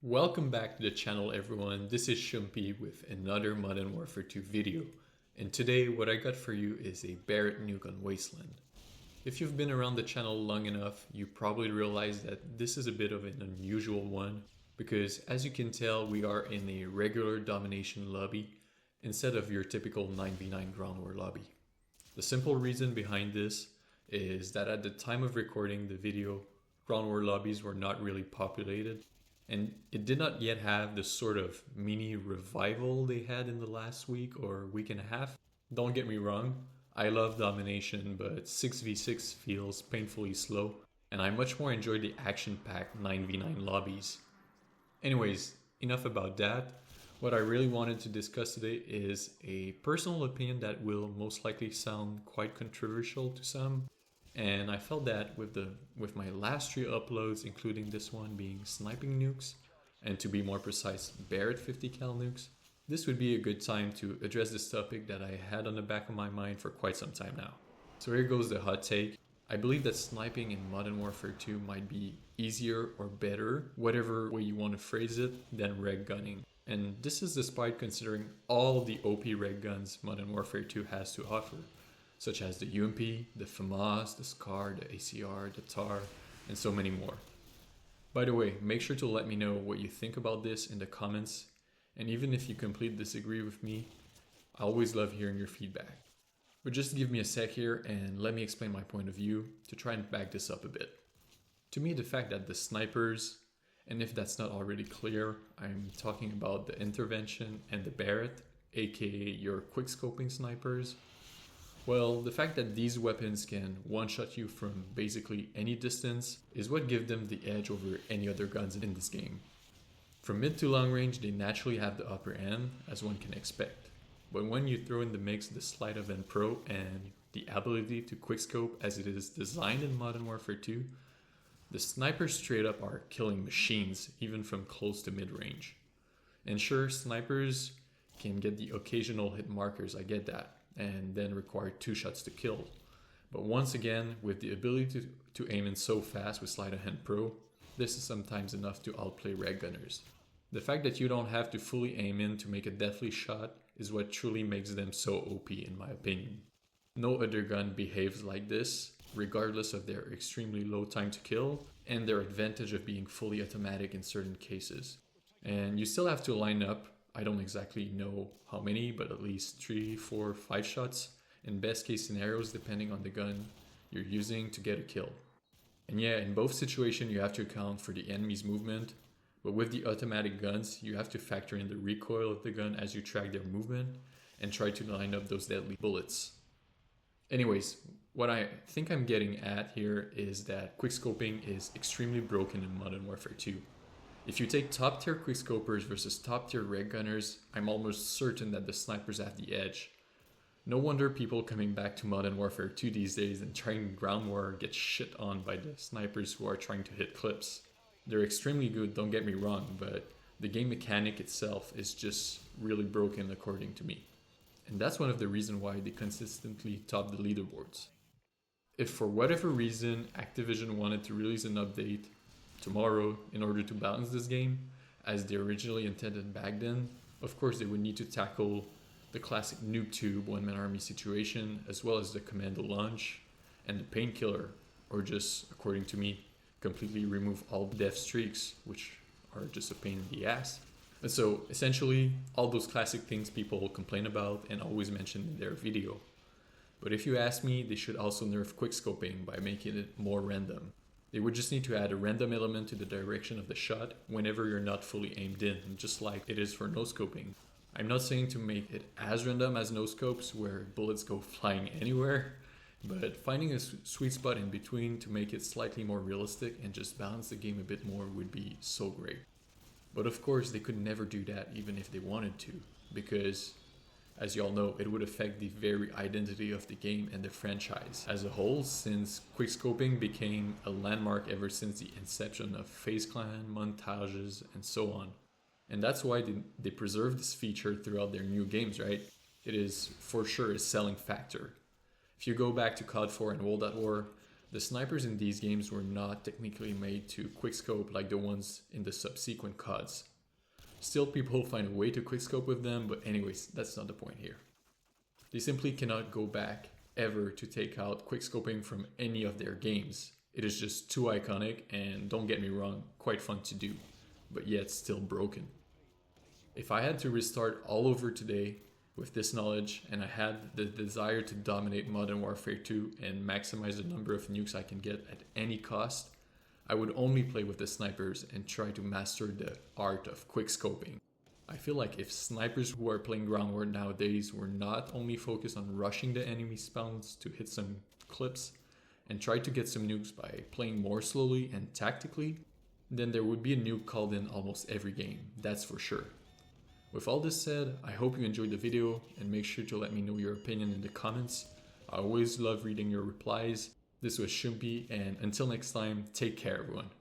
Welcome back to the channel everyone, this is Schumppe with another Modern Warfare 2 video. And today what I got for you is a Barrett Nuke on Wasteland. If you've been around the channel long enough, you probably realize that this is a bit of an unusual one, because as you can tell we are in a regular domination lobby instead of your typical 9v9 ground war lobby. The simple reason behind this is that at the time of recording the video, ground war lobbies were not really populated. And it did not yet have the sort of mini revival they had in the last week or week and a half. Don't get me wrong, I love domination, but 6v6 feels painfully slow, and I much more enjoy the action-packed 9v9 lobbies. Anyways, enough about that. What I really wanted to discuss today is a personal opinion that will most likely sound quite controversial to some. And I felt that with my last 3 uploads, including this one being sniping nukes, and to be more precise, Barrett 50 cal nukes, this would be a good time to address this topic that I had on the back of my mind for quite some time now. So here goes the hot take. I believe that sniping in Modern Warfare 2 might be easier or better, whatever way you want to phrase it, than reg gunning. And this is despite considering all the OP reg guns Modern Warfare 2 has to offer, such as the UMP, the FAMAS, the SCAR, the ACR, the TAR, and so many more. By the way, make sure to let me know what you think about this in the comments, and even if you completely disagree with me, I always love hearing your feedback. But just give me a sec here and let me explain my point of view to try and back this up a bit. To me, the fact that the snipers, and if that's not already clear, I'm talking about the intervention and the Barrett, aka your quickscoping snipers. Well, the fact that these weapons can one-shot you from basically any distance is what gives them the edge over any other guns in this game. From mid to long range, they naturally have the upper end, as one can expect. But when you throw in the mix the sleight of hand pro and the ability to quickscope as it is designed in Modern Warfare 2, the snipers straight up are killing machines, even from close to mid-range. And sure, snipers can get the occasional hit markers, I get that, and then require 2 shots to kill. But once again, with the ability to aim in so fast with Sleight of Hand Pro, this is sometimes enough to outplay reg gunners. The fact that you don't have to fully aim in to make a deathly shot is what truly makes them so OP in my opinion. No other gun behaves like this, regardless of their extremely low time to kill and their advantage of being fully automatic in certain cases. And you still have to line up, I don't exactly know how many, but at least 3, 4, 5 shots in best case scenarios depending on the gun you're using to get a kill. And yeah, in both situations you have to account for the enemy's movement, but with the automatic guns you have to factor in the recoil of the gun as you track their movement and try to line up those deadly bullets. Anyways, what I think I'm getting at here is that quickscoping is extremely broken in Modern Warfare 2. If you take top tier quickscopers versus top tier reg gunners, I'm almost certain that the snipers have the edge. No wonder people coming back to Modern Warfare 2 these days and trying ground war get shit on by the snipers who are trying to hit clips. They're extremely good, don't get me wrong, but the game mechanic itself is just really broken according to me. And that's one of the reasons why they consistently top the leaderboards. If for whatever reason Activision wanted to release an update tomorrow in order to balance this game, as they originally intended back then, of course they would need to tackle the classic noob tube one-man army situation, as well as the commando launch and the painkiller, or just, according to me, completely remove all death streaks, which are just a pain in the ass. And so essentially all those classic things people complain about and always mention in their video. But if you ask me, they should also nerf quickscoping by making it more random. They would just need to add a random element to the direction of the shot whenever you're not fully aimed in, just like it is for no-scoping. I'm not saying to make it as random as no-scopes where bullets go flying anywhere, but finding a sweet spot in between to make it slightly more realistic and just balance the game a bit more would be so great. But of course they could never do that even if they wanted to, because as y'all know, it would affect the very identity of the game and the franchise as a whole, since quickscoping became a landmark ever since the inception of FaZe Clan, montages, and so on. And that's why they preserve this feature throughout their new games, right? It is for sure a selling factor. If you go back to COD 4 and World at War, The snipers in these games were not technically made to quickscope like the ones in the subsequent CODs. Still, people find a way to quickscope with them, but anyways, that's not the point here. They simply cannot go back ever to take out quickscoping from any of their games. It is just too iconic, and don't get me wrong, quite fun to do, but yet still broken. If I had to restart all over today with this knowledge, and I had the desire to dominate Modern Warfare 2 and maximize the number of nukes I can get at any cost, I would only play with the snipers and try to master the art of quickscoping. I feel like if snipers who are playing ground war nowadays were not only focused on rushing the enemy spawns to hit some clips and try to get some nukes by playing more slowly and tactically, then there would be a nuke called in almost every game, that's for sure. With all this said, I hope you enjoyed the video and make sure to let me know your opinion in the comments. I always love reading your replies. This was schumppe, and until next time, take care everyone.